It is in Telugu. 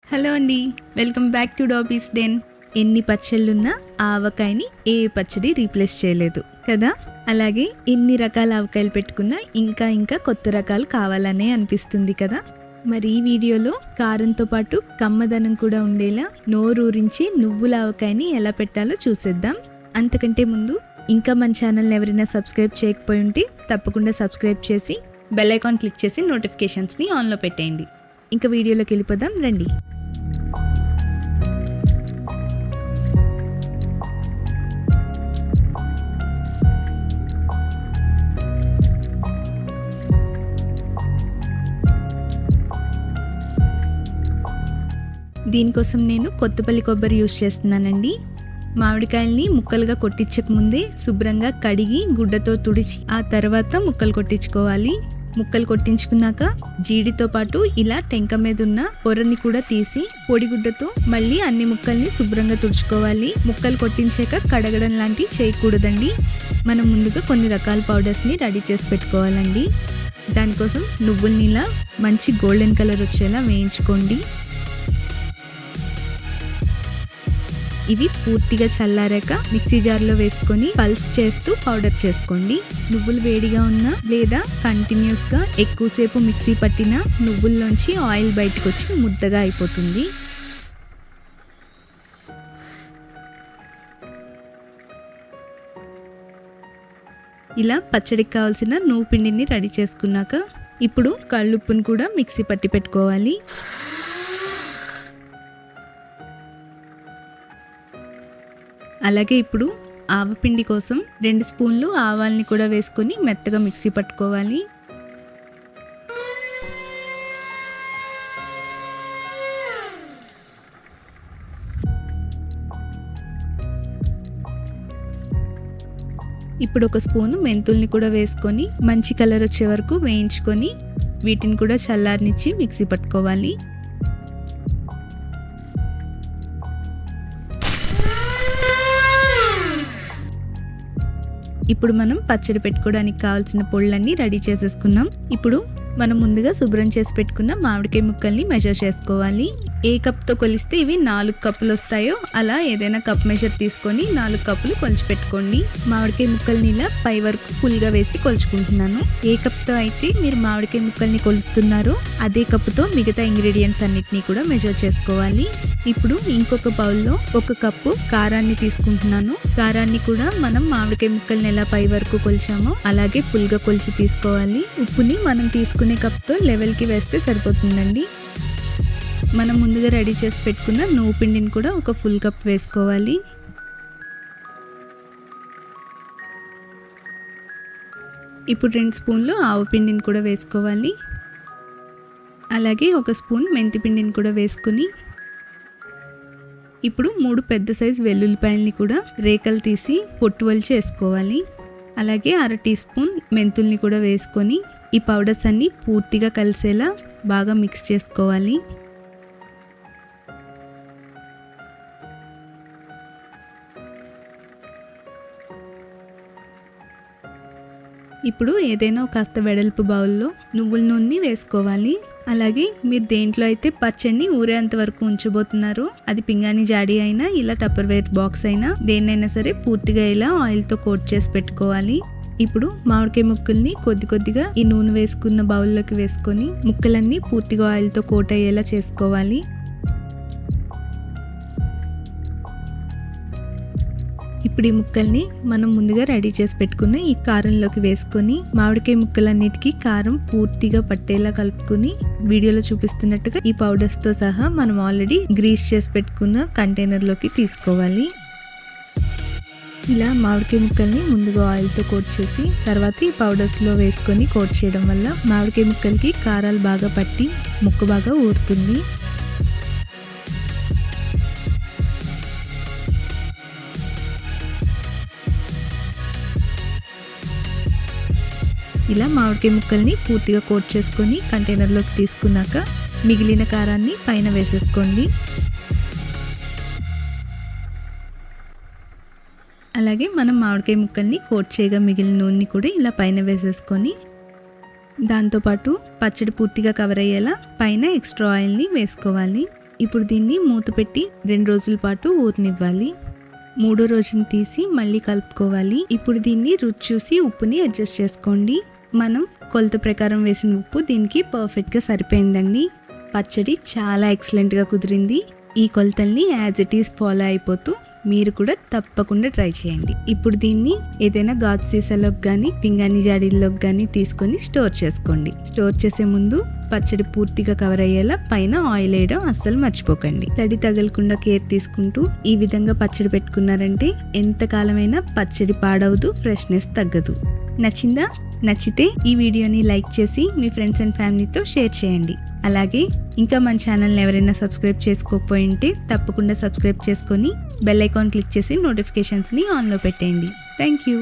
హలో అండి, welcome back to dobbies den. ఎన్ని పచ్చళ్ళున్నా ఆవకాయని ఏ పచ్చడి రీప్లేస్ చేయలేదు కదా. అలాగే ఎన్ని రకాల ఆవకాయలు పెట్టుకున్నా ఇంకా కొత్త రకాలు కావాలనే అనిపిస్తుంది కదా. మరి ఈ వీడియోలో కారంతో పాటు కమ్మదనం కూడా ఉండేలా నోరూరించి నువ్వుల ఆవకాయని ఎలా పెట్టాలో చూసేద్దాం. అంతకంటే ముందు ఇంకా మన ఛానల్ని ఎవరైనా సబ్స్క్రైబ్ చేయకపోయి ఉంటే తప్పకుండా సబ్స్క్రైబ్ చేసి బెల్ ఐకాన్ క్లిక్ చేసి నోటిఫికేషన్స్ని ఆన్లో పెట్టేయండి. ఇంకా వీడియోలోకి వెళ్ళిపోదాం రండి. దీనికోసం నేను కొత్తపల్లి కొబ్బరి యూస్ చేస్తున్నానండి. మామిడికాయల్ని ముక్కలుగా కొట్టించక ముందే శుభ్రంగా కడిగి గుడ్డతో తుడిచి ఆ తర్వాత ముక్కలు కొట్టించుకోవాలి. ముక్కలు కొట్టించుకున్నాక జీడితో పాటు ఇలా టెంక మీద ఉన్న పొరని కూడా తీసి పొడిగుడ్డతో మళ్ళీ అన్ని ముక్కల్ని శుభ్రంగా తుడుచుకోవాలి. ముక్కలు కొట్టించాక కడగడం లాంటివి చేయకూడదండి. మనం ముందుగా కొన్ని రకాల పౌడర్స్ని రెడీ చేసి పెట్టుకోవాలండి. దానికోసం నువ్వుల్ని ఇలా మంచి గోల్డెన్ కలర్ వచ్చేలా వేయించుకోండి. ఇవి పూర్తిగా చల్లారాక మిక్సీ జార్లో వేసుకొని పల్స్ చేస్తూ పౌడర్ చేసుకోండి. నువ్వులు వేడిగా ఉన్నా లేదా కంటిన్యూస్గా ఎక్కువసేపు మిక్సీ పట్టినా నువ్వుల్లోంచి ఆయిల్ బయటకు వచ్చి ముద్దగా అయిపోతుంది. ఇలా పచ్చడికి కావాల్సిన నువ్వు పిండిని రెడీ చేసుకున్నాక ఇప్పుడు కళ్ళుప్పును కూడా మిక్సీ పట్టి పెట్టుకోవాలి. అలాగే ఇప్పుడు ఆవపిండి కోసం 2 స్పూన్లు ఆవాల్ని కూడా వేసుకొని మెత్తగా మిక్సీ పట్టుకోవాలి. ఇప్పుడు 1 స్పూను మెంతుల్ని కూడా వేసుకొని మంచి కలర్ వచ్చే వరకు వేయించుకొని వీటిని కూడా చల్లారనిచ్చి మిక్సీ పట్టుకోవాలి. ఇప్పుడు మనం పచ్చడి పెట్టుకోవడానికి కావాల్సిన పొళ్ళన్నీ రెడీ చేసేసుకున్నాం. ఇప్పుడు మనం ముందుగా శుభ్రం చేసి పెట్టుకున్న మామిడికాయ ముక్కల్ని మెజర్ చేసుకోవాలి. ఏ కప్తో కొలిస్తే ఇవి 4 కప్పులు వస్తాయో అలా ఏదైనా కప్ మెజర్ తీసుకొని 4 కప్పులు కొలిచి పెట్టుకోండి. మామిడికాయ ముక్కల్ని ఇలా పై వరకు ఫుల్గా వేసి కొలుచుకుంటున్నాను. ఏ కప్తో అయితే మీరు మామిడికాయ ముక్కల్ని కొలుస్తున్నారో అదే కప్పుతో మిగతా ఇంగ్రీడియంట్స్ అన్నిటినీ కూడా మెజర్ చేసుకోవాలి. ఇప్పుడు ఇంకొక బౌల్లో 1 కప్పు కారాన్ని తీసుకుంటున్నాను. కారాన్ని కూడా మనం మామిడికాయ ముక్కల్ని ఎలా పై వరకు కొలిచామో అలాగే ఫుల్గా కొలిచి తీసుకోవాలి. ఉప్పుని మనం తీసుకునే కప్తో లెవెల్కి వేస్తే సరిపోతుందండి. మనం ముందుగా రెడీ చేసి పెట్టుకున్న నువ్వు పిండిని కూడా 1 ఫుల్ కప్ వేసుకోవాలి. ఇప్పుడు 2 స్పూన్లు ఆవు పిండిని కూడా వేసుకోవాలి. అలాగే 1 స్పూన్ మెంతి పిండిని కూడా వేసుకుని ఇప్పుడు 3 పెద్ద సైజు వెల్లుల్లిపాయల్ని కూడా రేకలు తీసి పొట్టు వలిచి వేసుకోవాలి. అలాగే 1/2 టీ స్పూన్ మెంతుల్ని కూడా వేసుకొని ఈ పౌడర్స్ అన్నీ పూర్తిగా కలిసేలా బాగా మిక్స్ చేసుకోవాలి. ఇప్పుడు ఏదైనా కాస్త వెడల్పు బౌల్లో నువ్వుల నూనె వేసుకోవాలి. అలాగే మీరు దేంట్లో అయితే పచ్చడిని ఊరేంత వరకు ఉంచబోతున్నారో అది పింగాణి జాడీ అయినా ఇలా టప్పర్వేర్ బాక్స్ అయినా దేన్నైనా సరే పూర్తిగా ఇలా ఆయిల్తో కోట్ చేసి పెట్టుకోవాలి. ఇప్పుడు మామిడికాయ ముక్కల్ని కొద్దిగా ఈ నూనె వేసుకున్న బౌల్లోకి వేసుకొని ముక్కలన్నీ పూర్తిగా ఆయిల్తో కోట్ అయ్యేలా చేసుకోవాలి. ఇప్పుడు ఈ ముక్కల్ని మనం ముందుగా రెడీ చేసి పెట్టుకున్న ఈ కారంలోకి వేసుకొని మామిడికాయ ముక్కలన్నిటికీ కారం పూర్తిగా పట్టేలా కలుపుకొని వీడియోలో చూపిస్తున్నట్టుగా ఈ పౌడర్స్తో సహా మనం ఆల్రెడీ గ్రీస్ చేసి పెట్టుకున్న కంటైనర్లోకి తీసుకోవాలి. ఇలా మామిడికాయ ముక్కల్ని ముందుగా ఆయిల్తో కోట్ చేసి తర్వాత ఈ పౌడర్స్లో వేసుకొని కోట్ చేయడం వల్ల మామిడికాయ ముక్కలకి కారాలు బాగా పట్టి ముక్క బాగా ఊరుతుంది. ఇలా మామిడికాయ ముక్కల్ని పూర్తిగా కోట్ చేసుకొని కంటైనర్లోకి తీసుకున్నాక మిగిలిన కారాన్ని పైన వేసేసుకోండి. అలాగే మనం మామిడికాయ ముక్కల్ని కోట్ చేయగా మిగిలిన నూనెని కూడా ఇలా పైన వేసేసుకొని దాంతోపాటు పచ్చడి పూర్తిగా కవర్ అయ్యేలా పైన ఎక్స్ట్రా ఆయిల్ని వేసుకోవాలి. ఇప్పుడు దీన్ని మూత పెట్టి 2 రోజుల పాటు ఊరనివ్వాలి. 3వ రోజున తీసి మళ్ళీ కలుపుకోవాలి. ఇప్పుడు దీన్ని రుచి చూసి ఉప్పుని అడ్జస్ట్ చేసుకోండి. మనం కొలత ప్రకారం వేసిన ఉప్పు దీనికి పర్ఫెక్ట్గా సరిపోయిందండి. పచ్చడి చాలా ఎక్సలెంట్గా కుదిరింది. ఈ కొలతల్ని యాజ్ ఇట్ ఈస్ ఫాలో అయిపోతూ మీరు కూడా తప్పకుండా ట్రై చేయండి. ఇప్పుడు దీన్ని ఏదైనా గాజు సీసాలోకి కానీ పింగాణి జాడీల్లోకి కానీ తీసుకొని స్టోర్ చేసుకోండి. స్టోర్ చేసే ముందు పచ్చడి పూర్తిగా కవర్ అయ్యేలా పైన ఆయిల్ వేయడం అస్సలు మర్చిపోకండి. తడి తగలకుండా కేర్ తీసుకుంటూ ఈ విధంగా పచ్చడి పెట్టుకున్నారంటే ఎంతకాలమైనా పచ్చడి పాడవదు, ఫ్రెష్నెస్ తగ్గదు. నచ్చిందా? నచ్చితే ఈ వీడియోని లైక్ చేసి మీ ఫ్రెండ్స్ అండ్ ఫ్యామిలీతో షేర్ చేయండి. అలాగే ఇంకా మన ఛానల్ని ఎవరైనా సబ్స్క్రైబ్ చేసుకోకపోయి ఉంటే తప్పకుండా సబ్స్క్రైబ్ చేసుకొని బెల్ ఐకాన్ క్లిక్ చేసి నోటిఫికేషన్స్ని ఆన్లో పెట్టేయండి. Thank you.